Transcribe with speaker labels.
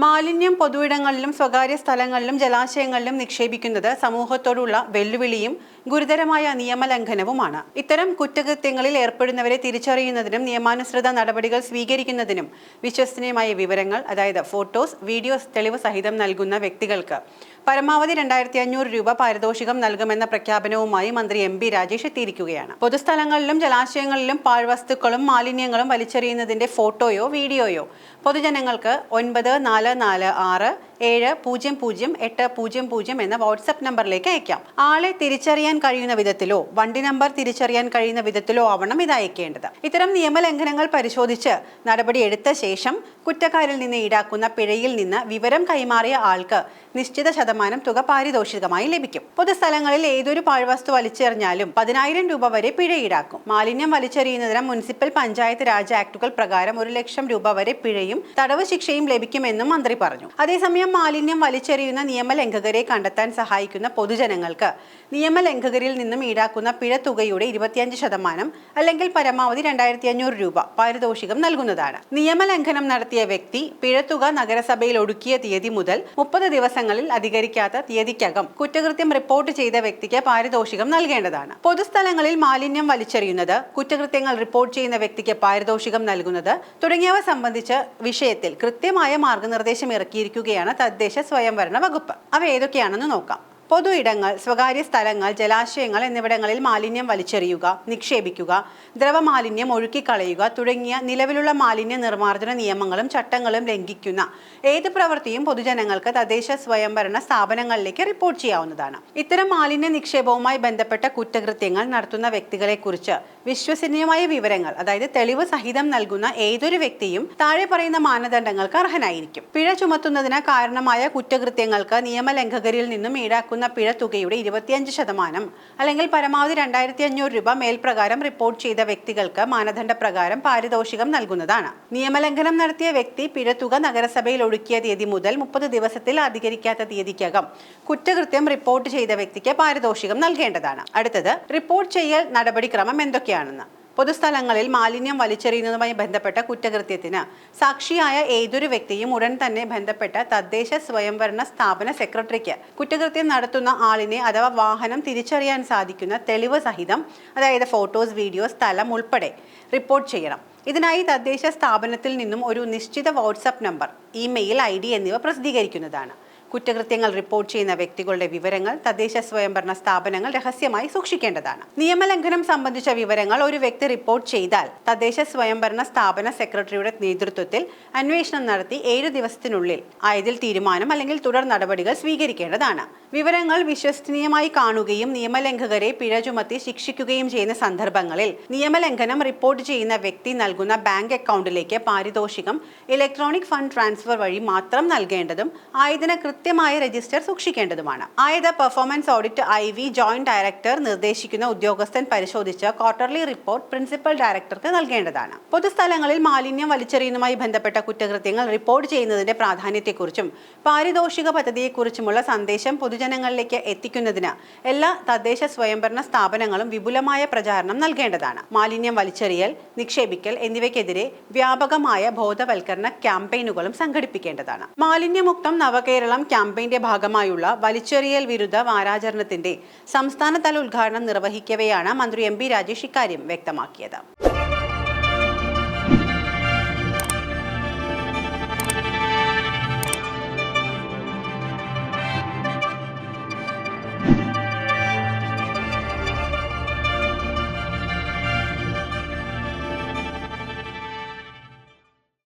Speaker 1: മാലിന്യം പൊതുയിടങ്ങളിലും സ്വകാര്യ സ്ഥലങ്ങളിലും ജലാശയങ്ങളിലും നിക്ഷേപിക്കുന്നത് സമൂഹത്തോടുള്ള വെല്ലുവിളിയും ഗുരുതരമായ നിയമലംഘനവുമാണ്. ഇത്തരം കുറ്റകൃത്യങ്ങളിൽ ഏർപ്പെടുന്നവരെ തിരിച്ചറിയുന്നതിനും നിയമാനുസൃത നടപടികൾ സ്വീകരിക്കുന്നതിനും വിശ്വസനീയമായ വിവരങ്ങൾ, അതായത് ഫോട്ടോസ്, വീഡിയോസ് തെളിവ് സഹിതം നൽകുന്ന വ്യക്തികൾക്ക് പരമാവധി 2500 രൂപ പാരിതോഷികം നൽകുമെന്ന പ്രഖ്യാപനവുമായി മന്ത്രി MP രാജേഷ് എത്തിയിരിക്കുകയാണ്. പൊതുസ്ഥലങ്ങളിലും ജലാശയങ്ങളിലും പാഴ്വസ്തുക്കളും മാലിന്യങ്ങളും വലിച്ചെറിയുന്നതിന്റെ ഫോട്ടോയോ വീഡിയോയോ പൊതുജനങ്ങൾക്ക് 9446700800 എന്ന വാട്സ്ആപ്പ് നമ്പറിലേക്ക് അയക്കാം. ആളെ തിരിച്ചറിയാൻ കഴിയുന്ന വിധത്തിലോ വണ്ടി നമ്പർ തിരിച്ചറിയാൻ കഴിയുന്ന വിധത്തിലോ ആവണം ഇത് അയക്കേണ്ടത്. ഇത്തരം നിയമലംഘനങ്ങൾ പരിശോധിച്ച് നടപടിയെടുത്ത ശേഷം കുറ്റക്കാരിൽ നിന്ന് ഈടാക്കുന്ന പിഴയിൽ നിന്ന് വിവരം കൈമാറിയ ആൾക്ക് നിശ്ചിത ശതമാനം തുക പാരിതോഷികമായി ലഭിക്കും. പൊതുസ്ഥലങ്ങളിൽ ഏതൊരു പാഴ്വസ്തു വലിച്ചെറിഞ്ഞാലും 10,000 രൂപ വരെ പിഴ ഈടാക്കും. മാലിന്യം വലിച്ചെറിയുന്നതിന് മുനിസിപ്പൽ പഞ്ചായത്ത് രാജ് ആക്ടുകൾ പ്രകാരം 1 ലക്ഷം രൂപ വരെ പിഴയും തടവ് ശിക്ഷയും ലഭിക്കുമെന്നും മന്ത്രി പറഞ്ഞു. അതേസമയം മാലിന്യം വലിച്ചെറിയുന്ന നിയമലംഘകരെ കണ്ടെത്താൻ സഹായിക്കുന്ന പൊതുജനങ്ങൾക്ക് നിയമലംഘകരിൽ നിന്നും ഈടാക്കുന്ന പിഴ തുകയുടെ 25% അല്ലെങ്കിൽ പരമാവധി 2500 രൂപ പാരിതോഷികം നൽകുന്നതാണ്. നിയമലംഘനം നടത്തിയ വ്യക്തി പിഴത്തുക നഗരസഭയിൽ ഒടുക്കിയ തീയതി മുതൽ 30 ദിവസങ്ങളിൽ അധികരിക്കാത്ത തീയതിക്കകം കുറ്റകൃത്യം റിപ്പോർട്ട് ചെയ്ത വ്യക്തിക്ക് പാരിതോഷികം നൽകേണ്ടതാണ്. പൊതുസ്ഥലങ്ങളിൽ മാലിന്യം വലിച്ചെറിയുന്നത്, കുറ്റകൃത്യങ്ങൾ റിപ്പോർട്ട് ചെയ്യുന്ന വ്യക്തിക്ക് പാരിതോഷികം നൽകുന്നത് തുടങ്ങിയവ സംബന്ധിച്ച് വിഷയത്തിൽ കൃത്യമായ മാർഗനിർദ്ദേശം ഇറക്കിയിരിക്കുകയാണ് തദ്ദേശ സ്വയംഭരണ വകുപ്പ്. അവ ഏതൊക്കെയാണെന്ന് നോക്കാം. പൊതു ഇടങ്ങൾ, സ്വകാര്യ സ്ഥലങ്ങൾ, ജലാശയങ്ങൾ എന്നിവിടങ്ങളിൽ മാലിന്യം വലിച്ചെറിയുക, നിക്ഷേപിക്കുക, ദ്രവമാലിന്യം ഒഴുക്കിക്കളയുക തുടങ്ങിയ നിലവിലുള്ള മാലിന്യ നിർമ്മാർജ്ജന നിയമങ്ങളും ചട്ടങ്ങളും ലംഘിക്കുന്ന ഏത് പ്രവൃത്തിയും പൊതുജനങ്ങൾക്ക് തദ്ദേശ സ്വയംഭരണ സ്ഥാപനങ്ങളിലേക്ക് റിപ്പോർട്ട് ചെയ്യാവുന്നതാണ്. ഇത്തരം മാലിന്യ നിക്ഷേപവുമായി ബന്ധപ്പെട്ട കുറ്റകൃത്യങ്ങൾ നടത്തുന്ന വ്യക്തികളെ കുറിച്ച് വിശ്വസനീയമായ വിവരങ്ങൾ, അതായത് തെളിവ് സഹിതം നൽകുന്ന ഏതൊരു വ്യക്തിയും താഴെ പറയുന്ന മാനദണ്ഡങ്ങൾക്ക് അർഹനായിരിക്കും. പിഴ ചുമത്തുന്നതിന് കാരണമായ കുറ്റകൃത്യങ്ങൾക്ക് നിയമലംഘകരിൽ നിന്നും ഈടാക്കുന്ന പിഴ തുകയുടെ 25% അല്ലെങ്കിൽ പരമാവധി 2500 രൂപ മേൽപ്രകാരം റിപ്പോർട്ട് ചെയ്ത വ്യക്തികൾക്ക് മാനദണ്ഡപ്രകാരം പാരിതോഷികം നൽകുന്നതാണ്. നിയമലംഘനം നടത്തിയ വ്യക്തി പിഴത്തുക നഗരസഭയിൽ ഒടുക്കിയ തീയതി മുതൽ 30 ദിവസത്തിൽ അധികരിക്കാത്ത തീയതിക്കകം കുറ്റകൃത്യം റിപ്പോർട്ട് ചെയ്ത വ്യക്തിക്ക് പാരിതോഷികം നൽകേണ്ടതാണ്. അടുത്തത്, റിപ്പോർട്ട് ചെയ്യൽ നടപടിക്രമം എന്തൊക്കെയാണെന്ന്. പൊതുസ്ഥലങ്ങളിൽ മാലിന്യം വലിച്ചെറിയുന്നതുമായി ബന്ധപ്പെട്ട കുറ്റകൃത്യത്തിന് സാക്ഷിയായ ഏതൊരു വ്യക്തിയും ഉടൻ തന്നെ ബന്ധപ്പെട്ട തദ്ദേശ സ്വയംഭരണ സ്ഥാപന സെക്രട്ടറിക്ക് കുറ്റകൃത്യം നടത്തുന്ന ആളിനെ അഥവാ വാഹനം തിരിച്ചറിയാൻ സാധിക്കുന്ന തെളിവ് സഹിതം, അതായത് ഫോട്ടോസ്, വീഡിയോസ്, സ്ഥലം ഉൾപ്പെടെ റിപ്പോർട്ട് ചെയ്യണം. ഇതിനായി തദ്ദേശ സ്ഥാപനത്തിൽ നിന്നും ഒരു നിശ്ചിത വാട്സ്ആപ്പ് നമ്പർ, ഇമെയിൽ ID എന്നിവ പ്രസിദ്ധീകരിക്കുന്നതാണ്. കുറ്റകൃത്യങ്ങൾ റിപ്പോർട്ട് ചെയ്യുന്ന വ്യക്തികളുടെ വിവരങ്ങൾ തദ്ദേശ സ്വയംഭരണ സ്ഥാപനങ്ങൾ രഹസ്യമായി സൂക്ഷിക്കേണ്ടതാണ്. നിയമലംഘനം സംബന്ധിച്ച വിവരങ്ങൾ ഒരു വ്യക്തി റിപ്പോർട്ട് ചെയ്താൽ തദ്ദേശ സ്വയംഭരണ സ്ഥാപന സെക്രട്ടറിയുടെ നേതൃത്വത്തിൽ അന്വേഷണം നടത്തി 7 ദിവസത്തിനുള്ളിൽ ആയതിൽ തീരുമാനം അല്ലെങ്കിൽ തുടർ നടപടികൾ സ്വീകരിക്കേണ്ടതാണ്. വിവരങ്ങൾ വിശ്വസനീയമായി കാണുകയും നിയമലംഘകരെ പിഴ ചുമത്തി ശിക്ഷിക്കുകയും ചെയ്യുന്ന സന്ദർഭങ്ങളിൽ നിയമലംഘനം റിപ്പോർട്ട് ചെയ്യുന്ന വ്യക്തി നൽകുന്ന ബാങ്ക് അക്കൗണ്ടിലേക്ക് പാരിതോഷികം ഇലക്ട്രോണിക് ഫണ്ട് ട്രാൻസ്ഫർ വഴി മാത്രം നൽകേണ്ടതും ആയതിന് കൃത്യമായ രജിസ്റ്റർ സൂക്ഷിക്കേണ്ടതുമാണ്. ആയത് performance audit IV joint director നിർദ്ദേശിക്കുന്ന ഉദ്യോഗസ്ഥൻ പരിശോധിച്ച് ക്വാർട്ടർലി റിപ്പോർട്ട് പ്രിൻസിപ്പൽ ഡയറക്ടർക്ക് നൽകേണ്ടതാണ്. പൊതുസ്ഥലങ്ങളിൽ മാലിന്യം വലിച്ചെറിയുന്നതുമായി ബന്ധപ്പെട്ട കുറ്റകൃത്യങ്ങൾ റിപ്പോർട്ട് ചെയ്യുന്നതിന്റെ പ്രാധാന്യത്തെക്കുറിച്ചും പാരിതോഷിക പദ്ധതിയെക്കുറിച്ചുമുള്ള സന്ദേശം പൊതുജനങ്ങളിലേക്ക് എത്തിക്കുന്നതിന് എല്ലാ തദ്ദേശ സ്വയംഭരണ സ്ഥാപനങ്ങളും വിപുലമായ പ്രചാരണം നൽകേണ്ടതാണ്. മാലിന്യം വലിച്ചെറിയൽ, നിക്ഷേപിക്കൽ എന്നിവയ്ക്കെതിരെ വ്യാപകമായ ബോധവൽക്കരണ ക്യാമ്പയിനുകളും സംഘടിപ്പിക്കേണ്ടതാണ്. മാലിന്യമുക്തം നവകേരളം ക്യാമ്പയിന്റെ ഭാഗമായുള്ള വലിച്ചെറിയൽ വിരുദ്ധ വാരാചരണത്തിന്റെ സംസ്ഥാനതല ഉദ്ഘാടനം നിർവഹിക്കവെയാണ് മന്ത്രി MP രാജേഷ് ഇക്കാര്യം വ്യക്തമാക്കിയത്.